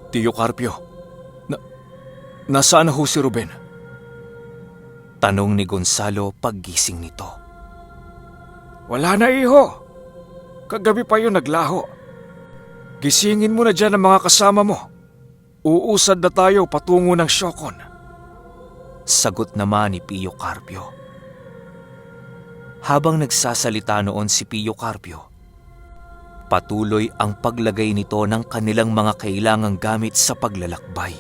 Tio Carpio, na, nasaan na ho si Ruben? Tanong ni Gonzalo paggising nito. Wala na, iho. Kagabi pa yun naglaho. Gisingin mo na dyan ang mga kasama mo. Uusad na tayo patungo ng Siokon. Sagot naman ni Pio Carpio. Habang nagsasalita noon si Pio Carpio, patuloy ang paglagay nito ng kanilang mga kailangang gamit sa paglalakbay.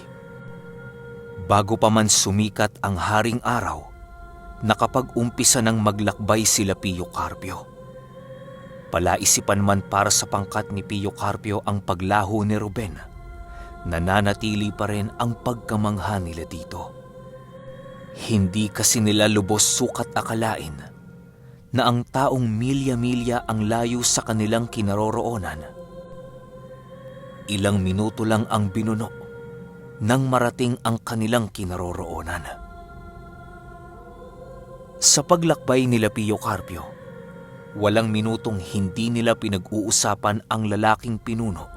Bago pa man sumikat ang haring araw, nakapag-umpisa ng maglakbay sila Pio Carpio. Palaisipan man para sa pangkat ni Pio Carpio ang paglaho ni Ruben, nananatili pa rin ang pagkamangha nila dito. Hindi kasi nila lubos sukat akalain na ang taong milya-milya ang layo sa kanilang kinaroroonan. Ilang minuto lang ang binuno nang marating ang kanilang kinaroroonan. Sa paglakbay nila Pio Carpio, walang minutong hindi nila pinag-uusapan ang lalaking pinuno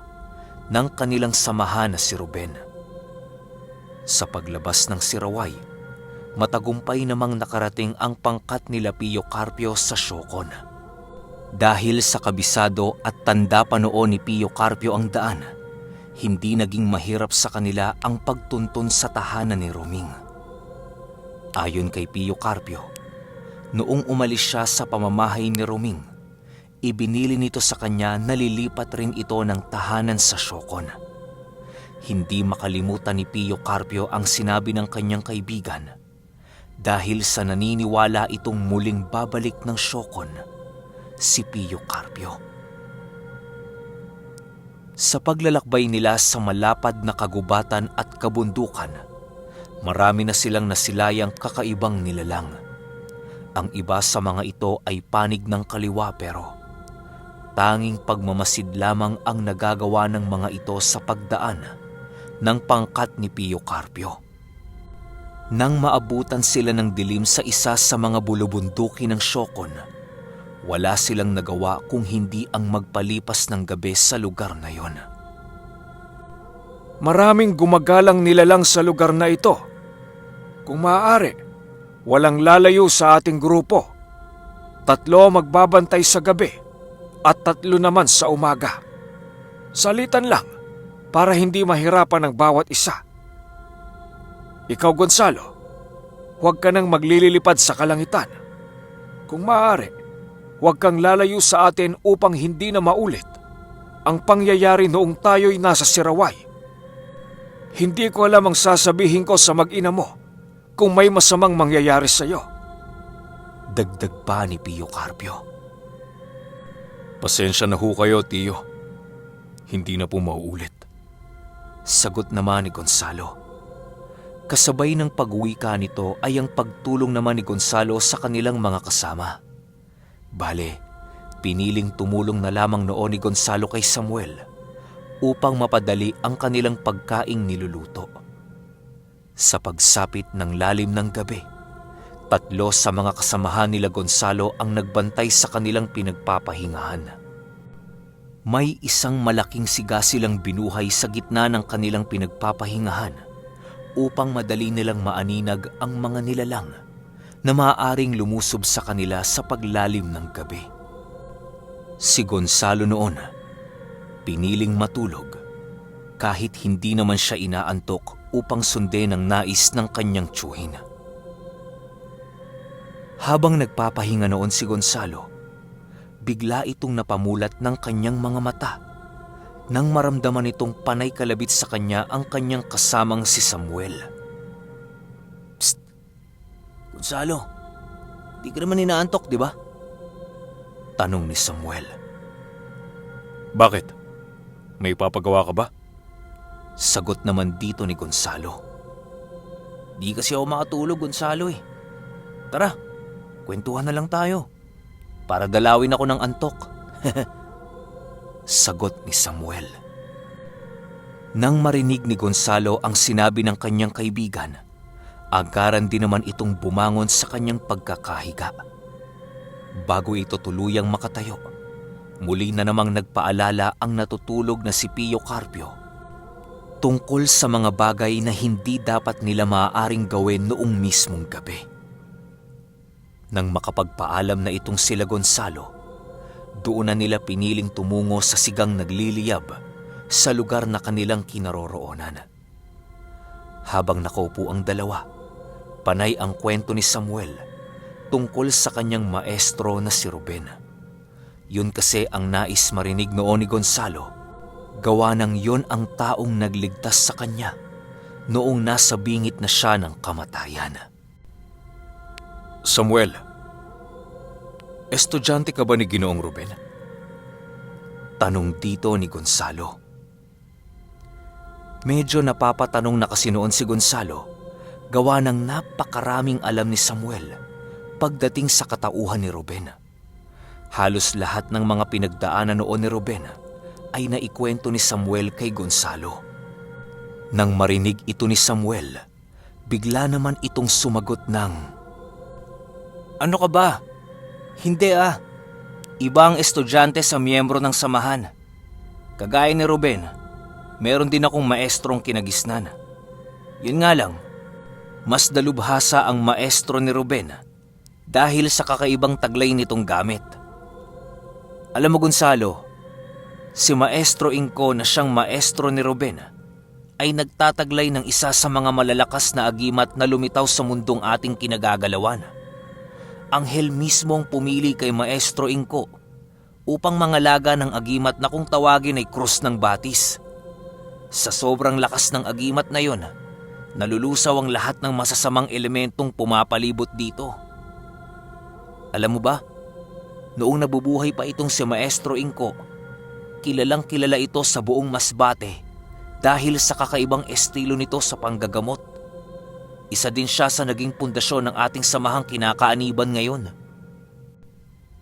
ng kanilang samahan na si Ruben. Sa paglabas ng Siraway, matagumpay namang nakarating ang pangkat nila Pio Carpio sa Siokon. Dahil sa kabisado at tanda pa noon ni Pio Carpio ang daan, hindi naging mahirap sa kanila ang pagtuntun sa tahanan ni Roming. Ayon kay Pio Carpio, noong umalis siya sa pamamahay ni Roming, ibinili nito sa kanya na lilipat rin ito ng tahanan sa Siokon. Hindi makalimutan ni Pio Carpio ang sinabi ng kanyang kaibigan dahil sa naniniwala itong muling babalik ng Siokon si Pio Carpio. Sa paglalakbay nila sa malapad na kagubatan at kabundukan, marami na silang nasilayang kakaibang nilalang. Ang iba sa mga ito ay panig ng kaliwa pero tanging pagmamasid lamang ang nagagawa ng mga ito sa pagdaan ng pangkat ni Pio Carpio. Nang maabutan sila ng dilim sa isa sa mga bulubunduki ng Siokon, wala silang nagawa kung hindi ang magpalipas ng gabi sa lugar na yon. Maraming gumagalang nilalang sa lugar na ito. Kung maaari, walang lalayo sa ating grupo. 3 magbabantay sa gabi at 3 naman sa umaga. Salitan lang para hindi mahirapan ang bawat isa. Ikaw, Gonzalo, huwag ka nang maglililipad sa kalangitan. Kung maaari, huwag kang lalayo sa atin upang hindi na maulit ang pangyayari noong tayo'y nasa Siraway. Hindi ko alam ang sasabihin ko sa mag-ina mo kung may masamang mangyayari sa iyo. Dagdag pa ni Pio Carpio. Pasensya na ho kayo, Tio. Hindi na po mauulit. Sagot naman ni Gonzalo. Kasabay ng pag-uwi ka nito ay ang pagtulong naman ni Gonzalo sa kanilang mga kasama. Bale, piniling tumulong na lamang noon ni Gonzalo kay Samuel upang mapadali ang kanilang pagkaing niluluto. Sa pagsapit ng lalim ng gabi, 3 sa mga kasamahan nila Gonzalo ang nagbantay sa kanilang pinagpapahingahan. May isang malaking siga silang binuhay sa gitna ng kanilang pinagpapahingahan upang madali nilang maaninag ang mga nilalang na maaaring lumusob sa kanila sa paglalim ng gabi. Si Gonzalo noon, piniling matulog kahit hindi naman siya inaantok upang sundin ang nais ng kanyang tiyuhin. Habang nagpapahinga noon si Gonzalo, bigla itong napamulat ng kanyang mga mata nang maramdaman itong panay kalabit sa kanya ang kanyang kasamang si Samuel. Psst! Gonzalo, di ka naman inaantok, di ba? Tanong ni Samuel. Bakit? May papagawa ka ba? Sagot naman dito ni Gonzalo. Di kasi ako makatulog, Gonzalo eh. Tara, kwentuhan na lang tayo para dalawin ako ng antok. Sagot ni Samuel. Nang marinig ni Gonzalo ang sinabi ng kanyang kaibigan, agaran din naman itong bumangon sa kanyang pagkakahiga. Bago ito tuluyang makatayo, muli na namang nagpaalala ang natutulog na si Pio Carpio tungkol sa mga bagay na hindi dapat nila maaaring gawin noong mismong gabi. Nang makapagpaalam na itong sila Gonzalo, doon na nila piniling tumungo sa sigang nagliliyab sa lugar na kanilang kinaroroonan. Habang nakaupo ang dalawa, panay ang kwento ni Samuel tungkol sa kanyang maestro na si Ruben. Yun kasi ang nais marinig noon ni Gonzalo, gawa ng yun ang taong nagligtas sa kanya noong nasa bingit na siya ng kamatayan. Samuel, estudyante ka ba ni Ginoong Ruben? Tanong dito ni Gonzalo. Medyo napapatanong na kasi noon si Gonzalo, gawa ng napakaraming alam ni Samuel pagdating sa katauhan ni Ruben. Halos lahat ng mga pinagdaanan noon ni Ruben ay naikwento ni Samuel kay Gonzalo. Nang marinig ito ni Samuel, bigla naman itong sumagot ng, "Ano ka ba? Hindi Iba ang estudyante sa miyembro ng samahan. Kagaya ni Ruben, meron din akong maestrong kinagisnan. Yun nga lang, mas dalubhasa ang maestro ni Ruben dahil sa kakaibang taglay nitong gamit. Alam mo Gonzalo, si Maestro Inko na siyang maestro ni Ruben ay nagtataglay ng isa sa mga malalakas na agimat na lumitaw sa mundong ating kinagagalawan. Anghel mismo ang pumili kay Maestro Inko upang mangalaga ng agimat na kung tawagin ay krus ng batis. Sa sobrang lakas ng agimat na yon, nalulusaw ang lahat ng masasamang elementong pumapalibot dito. Alam mo ba, noong nabubuhay pa itong si Maestro Inko, kilalang kilala ito sa buong Masbate dahil sa kakaibang estilo nito sa panggagamot. Isa din siya sa naging pundasyon ng ating samahang kinakaaniban ngayon."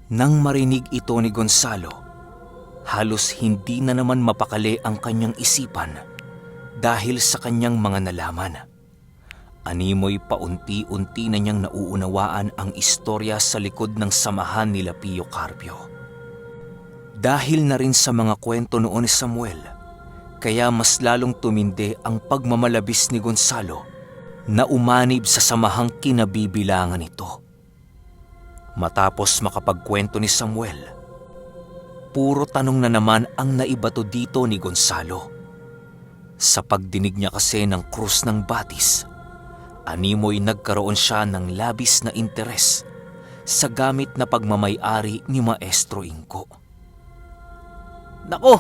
Nang marinig ito ni Gonzalo, halos hindi na naman mapakali ang kanyang isipan dahil sa kanyang mga nalaman. Animoy paunti-unti na niyang nauunawaan ang istorya sa likod ng samahan nila Pio Carpio. Dahil na rin sa mga kwento noon ni Samuel, kaya mas lalong tumindi ang pagmamalabis ni Gonzalo na umanib sa samahang kinabibilangan nito. Matapos makapagkwento ni Samuel, puro tanong na naman ang naibato dito ni Gonzalo. Sa pagdinig niya kasi ng krus ng batis, animoy nagkaroon siya ng labis na interes sa gamit na pagmamay-ari ni Maestro Inko. "Nako,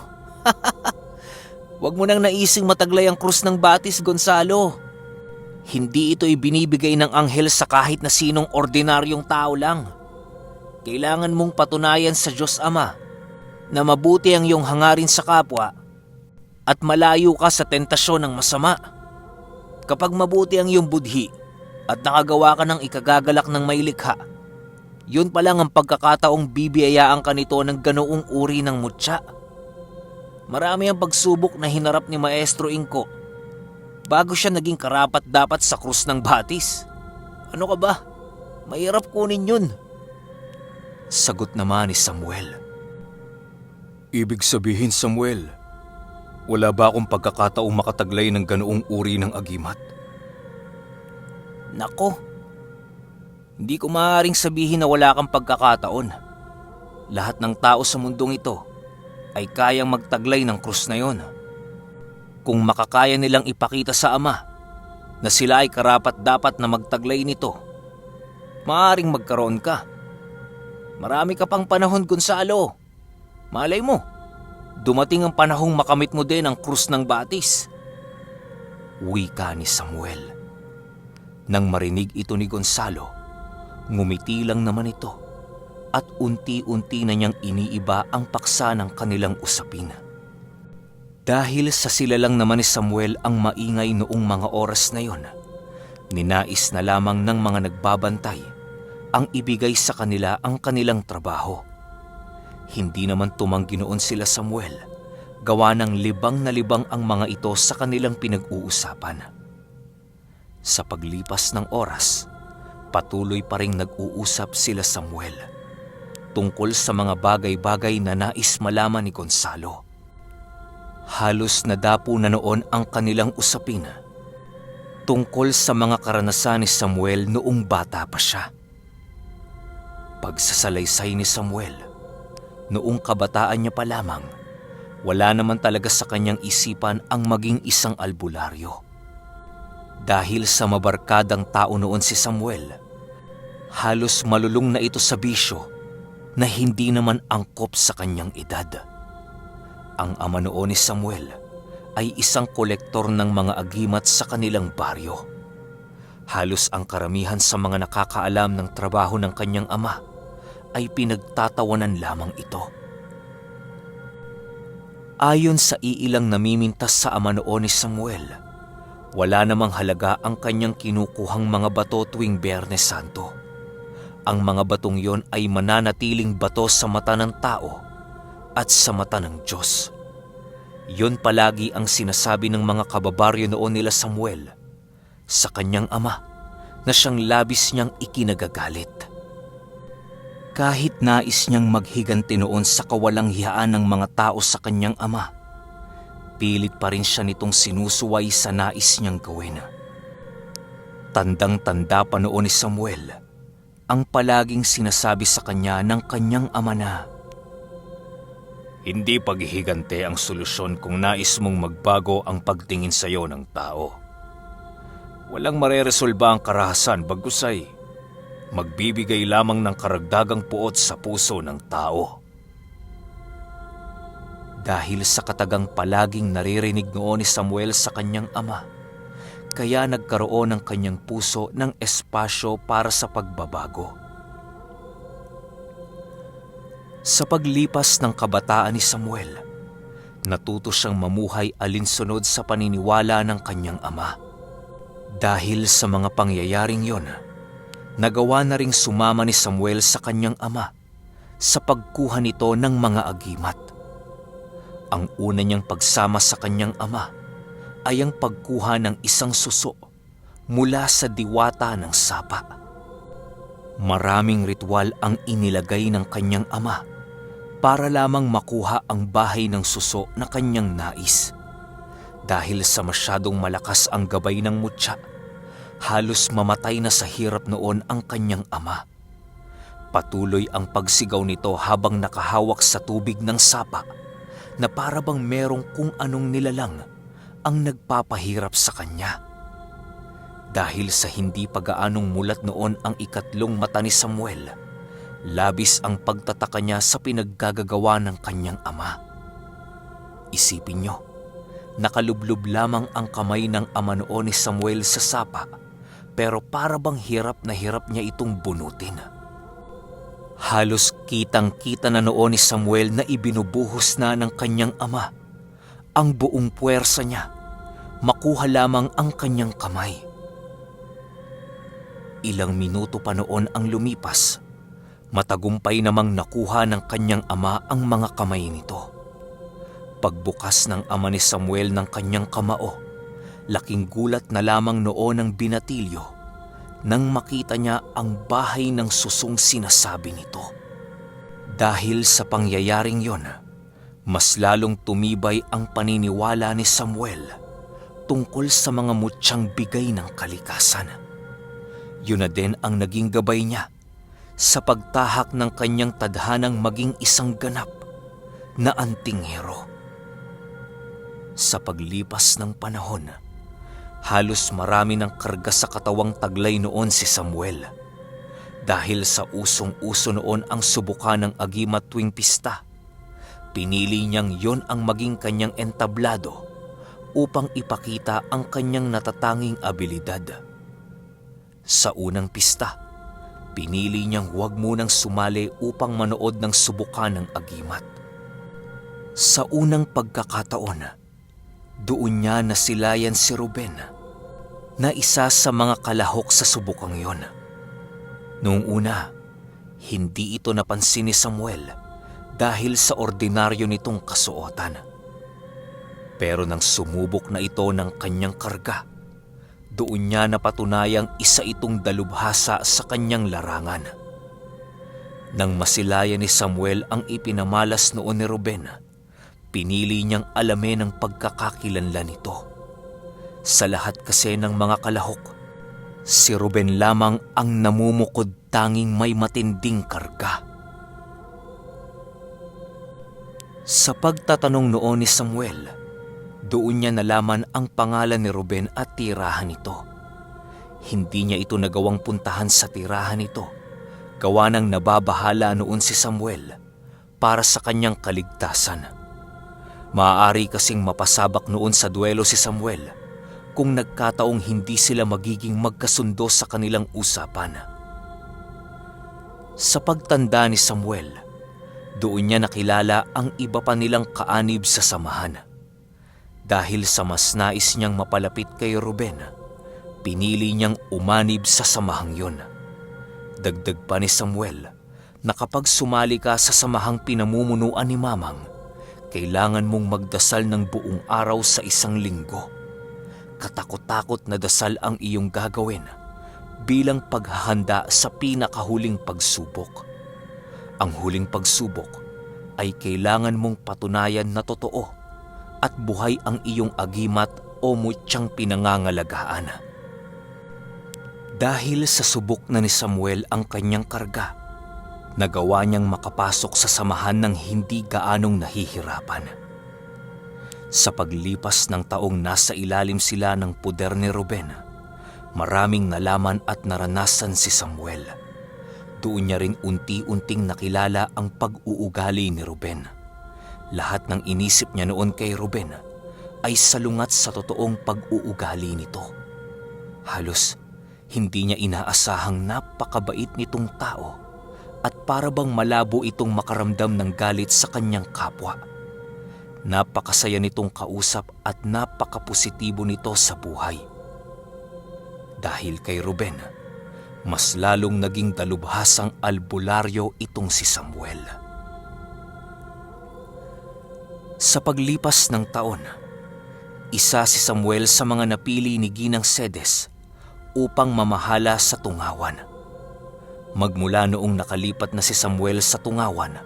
wag mo nang naising mataglay ang krus ng batis, Gonzalo. Hindi ito ibinibigay ng anghel sa kahit na sinong ordinaryong tao lang. Kailangan mong patunayan sa Diyos Ama na mabuti ang iyong hangarin sa kapwa at malayo ka sa tentasyon ng masama. Kapag mabuti ang iyong budhi at nakagawa ka ng ikagagalak ng may likha, yun pa lang ang pagkakataong bibiyayaan ka nito ng ganoong uri ng mutya. Marami ang pagsubok na hinarap ni Maestro Inko bago siya naging karapat-dapat sa krus ng batis. Ano ka ba? Mahirap kunin yun." Sagot naman ni Samuel. Ibig sabihin, Samuel, wala ba akong pagkakataong makataglay ng ganoong uri ng agimat? Nako, hindi ko maaaring sabihin na wala kang pagkakataon. Lahat ng tao sa mundong ito ay kayang magtaglay ng krus na yon. Kung makakaya nilang ipakita sa Ama na sila ay karapat-dapat na magtaglay nito, maaaring magkaroon ka. Marami ka pang panahon, Gonzalo. Malay mo, dumating ang panahong makamit mo din ang krus ng batis. Wika ni Samuel. Nang marinig ito ni Gonzalo, ngumiti lang naman ito at unti-unti na niyang iniiba ang paksa ng kanilang usapin. Dahil sa sila lang naman ni Samuel ang maingay noong mga oras na yon, ninais na lamang ng mga nagbabantay ang ibigay sa kanila ang kanilang trabaho. Hindi naman tumanggi noon sila Samuel, gawa ng libang na libang ang mga ito sa kanilang pinag-uusapan. Sa paglipas ng oras, patuloy pa ring nag-uusap sila Samuel tungkol sa mga bagay-bagay na nais malaman ni Gonzalo. Halos nadapo na noon ang kanilang usapin tungkol sa mga karanasan ni Samuel noong bata pa siya. Pagsasalaysay ni Samuel, noong kabataan niya pa lamang, wala naman talaga sa kanyang isipan ang maging isang albularyo. Dahil sa mabarkadang tao noon si Samuel, halos malulung na ito sa bisyo na hindi naman angkop sa kanyang edad. Ang ama noon ni Samuel ay isang kolektor ng mga agimat sa kanilang baryo. Halos ang karamihan sa mga nakakaalam ng trabaho ng kanyang ama ay pinagtatawanan lamang ito. Ayon sa iilang namimintas sa ama noon ni Samuel, wala namang halaga ang kanyang kinukuhang mga bato tuwing Biyernes Santo. Ang mga batong yon ay mananatiling bato sa mata ng tao at sa mata ng Diyos. Yon palagi ang sinasabi ng mga kababaryo noon nila Samuel sa kanyang ama na siyang labis niyang ikinagagalit. Kahit nais niyang maghiganti noon sa kawalang-hiyaan ng mga tao sa kanyang ama, pilit pa rin siya nitong sinusuway sa nais niyang gawin. Tandang-tanda pa noon ni Samuel ang palaging sinasabi sa kanya ng kanyang ama na, Hindi paghihigante ang solusyon kung nais mong magbago ang pagtingin sa iyo ng tao. Walang mareresolba ang karahasan bagkus ay magbibigay lamang ng karagdagang puot sa puso ng tao. Dahil sa katagang palaging naririnig noon ni Samuel sa kanyang ama, kaya nagkaroon ng kanyang puso ng espasyo para sa pagbabago. Sa paglipas ng kabataan ni Samuel, natuto siyang mamuhay alinsunod sa paniniwala ng kanyang ama. Dahil sa mga pangyayaring yon, nagawa na ring sumama ni Samuel sa kanyang ama sa pagkuha nito ng mga agimat. Ang una niyang pagsama sa kanyang ama ay ang pagkuha ng isang suso mula sa diwata ng sapa. Maraming ritual ang inilagay ng kanyang ama para lamang makuha ang bahay ng suso na kanyang nais. Dahil sa masyadong malakas ang gabay ng mutya, halos mamatay na sa hirap noon ang kanyang ama. Patuloy ang pagsigaw nito habang nakahawak sa tubig ng sapa na para bang merong kung anong nilalang ang nagpapahirap sa kanya. Dahil sa hindi pagaanong mulat noon ang ikatlong mata ni Samuel, labis ang pagtataka niya sa pinaggagagawa ng kanyang ama. Isipin niyo, nakalublob lamang ang kamay ng ama noon ni Samuel sa sapa, pero para bang hirap na hirap niya itong bunutin. Halos kitang-kita na noon ni Samuel na ibinubuhos na ng kanyang ama ang buong puwersa niya, makuha lamang ang kanyang kamay. Ilang minuto pa noon ang lumipas, matagumpay namang nakuha ng kanyang ama ang mga kamay nito. Pagbukas ng ama ni Samuel ng kanyang kamao, laking gulat na lamang noon ang binatilyo nang makita niya ang bahay ng susong sinasabi nito. Dahil sa pangyayaring yon, mas lalong tumibay ang paniniwala ni Samuel tungkol sa mga mutyang bigay ng kalikasan. Yun na din ang naging gabay niya sa pagtahak ng kanyang tadhanang maging isang ganap na antinghero. Sa paglipas ng panahon, halos marami ng karga sa katawang taglay noon si Samuel. Dahil sa usong-uso noon ang subukan ng agimat tuwing pista, pinili niyang yon ang maging kanyang entablado upang ipakita ang kanyang natatanging abilidad. Sa unang pista, pinili niyang huwag munang sumali upang manood ng subukan ng agimat. Sa unang pagkakataon, doon niya nasilayan si Ruben na isa sa mga kalahok sa subukang yon. Noong una, hindi ito napansin ni Samuel dahil sa ordinaryo nitong kasuotan. Pero nang sumubok na ito ng kanyang karga, doon niya napatunayang isa itong dalubhasa sa kanyang larangan. Nang masilayan ni Samuel ang ipinamalas noon ni Ruben, Pinili niyang alamin ang pagkakakilanlan nito. Sa lahat kasi ng mga kalahok, si Ruben lamang ang namumukod tanging may matinding karga. Sa pagtatanong noon ni Samuel, doon niya nalaman ang pangalan ni Ruben at tirahan nito. Hindi niya ito nagawang puntahan sa tirahan nito, gawa ng nababahala noon si Samuel para sa kanyang kaligtasan. Maaari kasing mapasabak noon sa duelo si Samuel kung nagkataong hindi sila magiging magkasundo sa kanilang usapan. Sa pagtanda ni Samuel, doon niya nakilala ang iba pa nilang kaanib sa samahan. Dahil sa mas nais niyang mapalapit kay Ruben, pinili niyang umanib sa samahang yun. Dagdag pa ni Samuel na kapag sumali ka sa samahang pinamumunuan ni Mamang, kailangan mong magdasal ng buong araw sa isang linggo. Katakot-takot na dasal ang iyong gagawin bilang paghahanda sa pinakahuling pagsubok. Ang huling pagsubok ay kailangan mong patunayan na totoo at buhay ang iyong agimat o mutyang pinangangalagaan. Dahil sa subok na ni Samuel ang kanyang karga, nagawa niyang makapasok sa samahan ng hindi gaanong nahihirapan. Sa paglipas ng taong nasa ilalim sila ng puder ni Ruben, maraming nalaman at naranasan si Samuel. Doon niya rin unti-unting nakilala ang pag-uugali ni Ruben. Lahat ng inisip niya noon kay Ruben ay salungat sa totoong pag-uugali nito. Halos hindi niya inaasahang napakabait nitong tao at para bang malabo itong makaramdam ng galit sa kanyang kapwa. Napakasaya nitong kausap at napakapositibo nito sa buhay. Dahil kay Ruben, mas lalong naging dalubhasang albularyo itong si Samuel. Sa paglipas ng taon, isa si Samuel sa mga napili ni Ginang Sedes upang mamahala sa Tungawan. Magmula noong nakalipat na si Samuel sa Tungawan,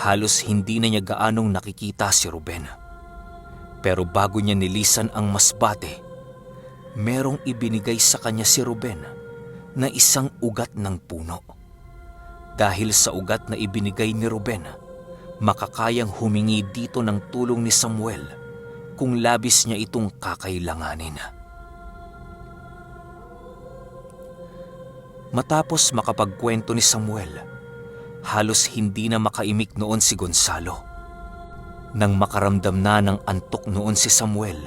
halos hindi na niya gaanong nakikita si Ruben. Pero bago niya nilisan ang masbate, merong ibinigay sa kanya si Ruben na isang ugat ng puno. Dahil sa ugat na ibinigay ni Ruben, makakayang humingi dito ng tulong ni Samuel kung labis niya itong kakailanganin. Matapos makapagkwento ni Samuel, halos hindi na makaimik noon si Gonzalo. Nang makaramdam na ng antok noon si Samuel,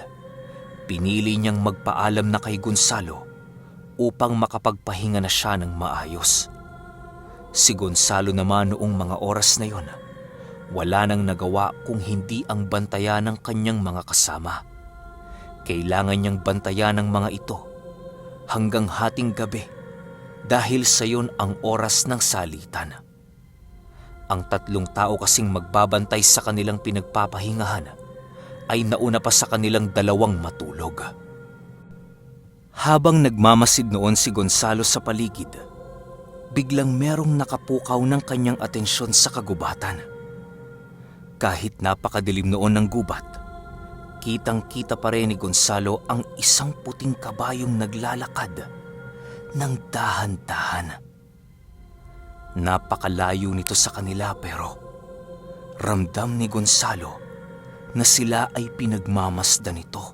pinili niyang magpaalam na kay Gonzalo upang makapagpahinga na siya ng maayos. Si Gonzalo naman noong mga oras na yon, wala nang nagawa kung hindi ang bantayan ng kanyang mga kasama. Kailangan niyang bantayan ng mga ito hanggang hating gabi dahil sa yon ang oras ng salitan. Ang 3 tao kasing magbabantay sa kanilang pinagpapahingahan ay nauna pa sa kanilang 2 matulog. Habang nagmamasid noon si Gonzalo sa paligid, biglang merong nakapukaw ng kanyang atensyon sa kagubatan. Kahit napakadilim noon ng gubat, kitang-kita pa rin ni Gonzalo ang isang puting kabayong naglalakad ng dahan-dahan. Napakalayo nito sa kanila pero ramdam ni Gonzalo na sila ay pinagmamasdan nito.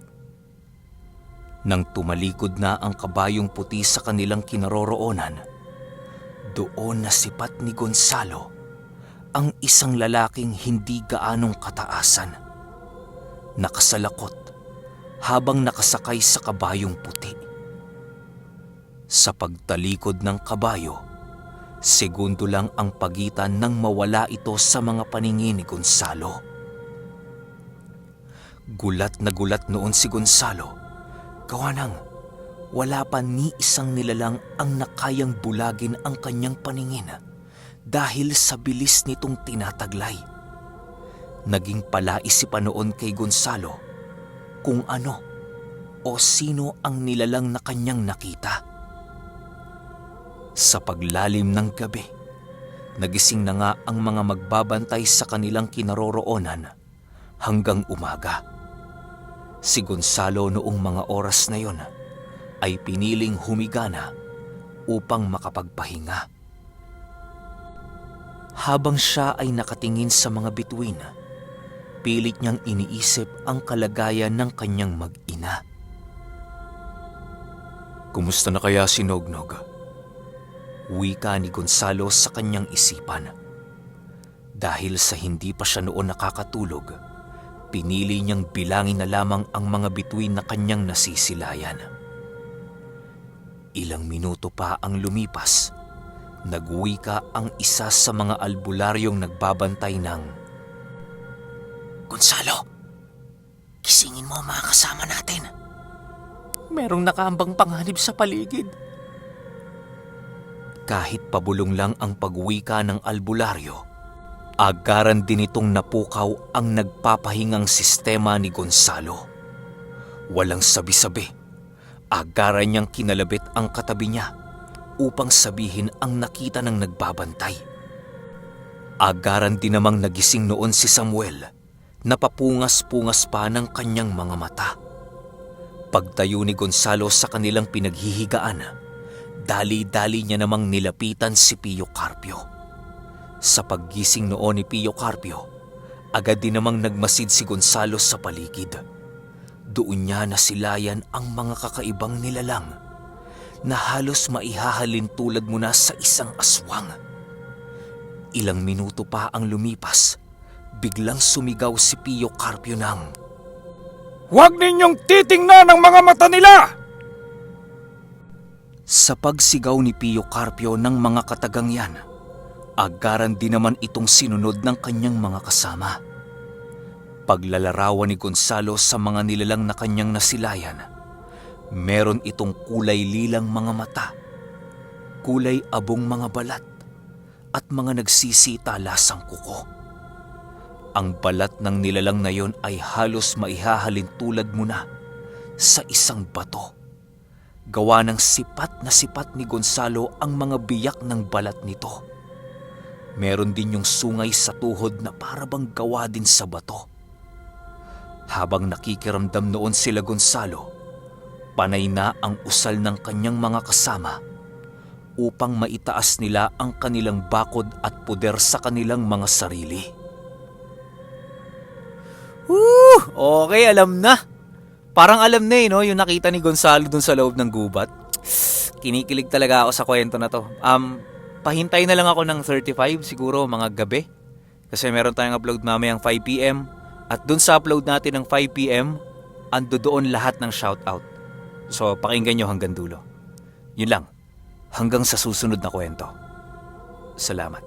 Nang tumalikod na ang kabayong puti sa kanilang kinaroroonan, doon nasipat ni Gonzalo ang isang lalaking hindi gaanong kataasan. Nakasalakot habang nakasakay sa kabayong puti. Sa pagtalikod ng kabayo, segundo lang ang pagitan nang mawala ito sa mga paningin ni Gonzalo. Gulat na gulat noon si Gonzalo, gawa nang wala pa ni isang nilalang ang nakayang bulagin ang kanyang paningin dahil sa bilis nitong tinataglay. Naging palaisipan noon kay Gonzalo kung ano o sino ang nilalang na kanyang nakita. Sa paglalim ng gabi, nagising na nga ang mga magbabantay sa kanilang kinaroroonan hanggang umaga. Si Gonzalo noong mga oras na yon ay piniling humiga na upang makapagpahinga. Habang siya ay nakatingin sa mga bituin, pilit niyang iniisip ang kalagayan ng kanyang mag-ina. Kumusta na kaya si Nognog? Wika ni Gonzalo sa kanyang isipan. Dahil sa hindi pa siya noon nakakatulog, pinili niyang bilangin na lamang ang mga bituin na kanyang nasisilayan. Ilang minuto pa ang lumipas, nagwika ang isa sa mga albularyong nagbabantay ng, "Gonzalo, gisingin mo ang mga kasama natin. Merong nakaambang panganib sa paligid." Kahit pabulong lang ang pagwika ng albularyo, agaran din itong napukaw ang nagpapahingang sistema ni Gonzalo. Walang sabi-sabi, agaran niyang kinalabit ang katabi niya upang sabihin ang nakita ng nagbabantay. Agaran din namang nagising noon si Samuel, napapungas-pungas pa ng kanyang mga mata. Pagtayo ni Gonzalo sa kanilang pinaghihigaan, dali-dali niya namang nilapitan si Pio Carpio. Sa paggising noon ni Pio Carpio, agad din namang nagmasid si Gonzalo sa paligid. Doon niya nasilayan ang mga kakaibang nilalang na halos maihahalin tulad muna sa isang aswang. Ilang minuto pa ang lumipas, biglang sumigaw si Pio Carpio ng, Huwag ninyong titingnan ang mga mata nila! Sa pagsigaw ni Pio Carpio ng mga katagang yan, agaran din naman itong sinunod ng kanyang mga kasama. Paglalarawan ni Gonzalo sa mga nilalang na kanyang nasilayan, meron itong kulay lilang mga mata, kulay abong mga balat, at mga nagsisitalasang kuko. Ang balat ng nilalang na yon ay halos maihahalin tulad muna sa isang bato. Gawa ng sipat ni Gonzalo ang mga biyak ng balat nito. Meron din yung sungay sa tuhod na parabang gawa din sa bato. Habang nakikiramdam noon sila Gonzalo, panay na ang usal ng kanyang mga kasama upang maitaas nila ang kanilang bakod at puder sa kanilang mga sarili. Okay, alam na. Parang alam na no, yung nakita ni Gonzalo dun sa loob ng gubat. Kinikilig talaga ako sa kwento na to. Pahintay na lang ako ng 35 siguro mga gabi. Kasi meron tayong upload mamayang 5 PM. At dun sa upload natin ng 5 PM, ando doon lahat ng shoutout. So pakinggan nyo hanggang dulo. Yun lang. Hanggang sa susunod na kwento. Salamat.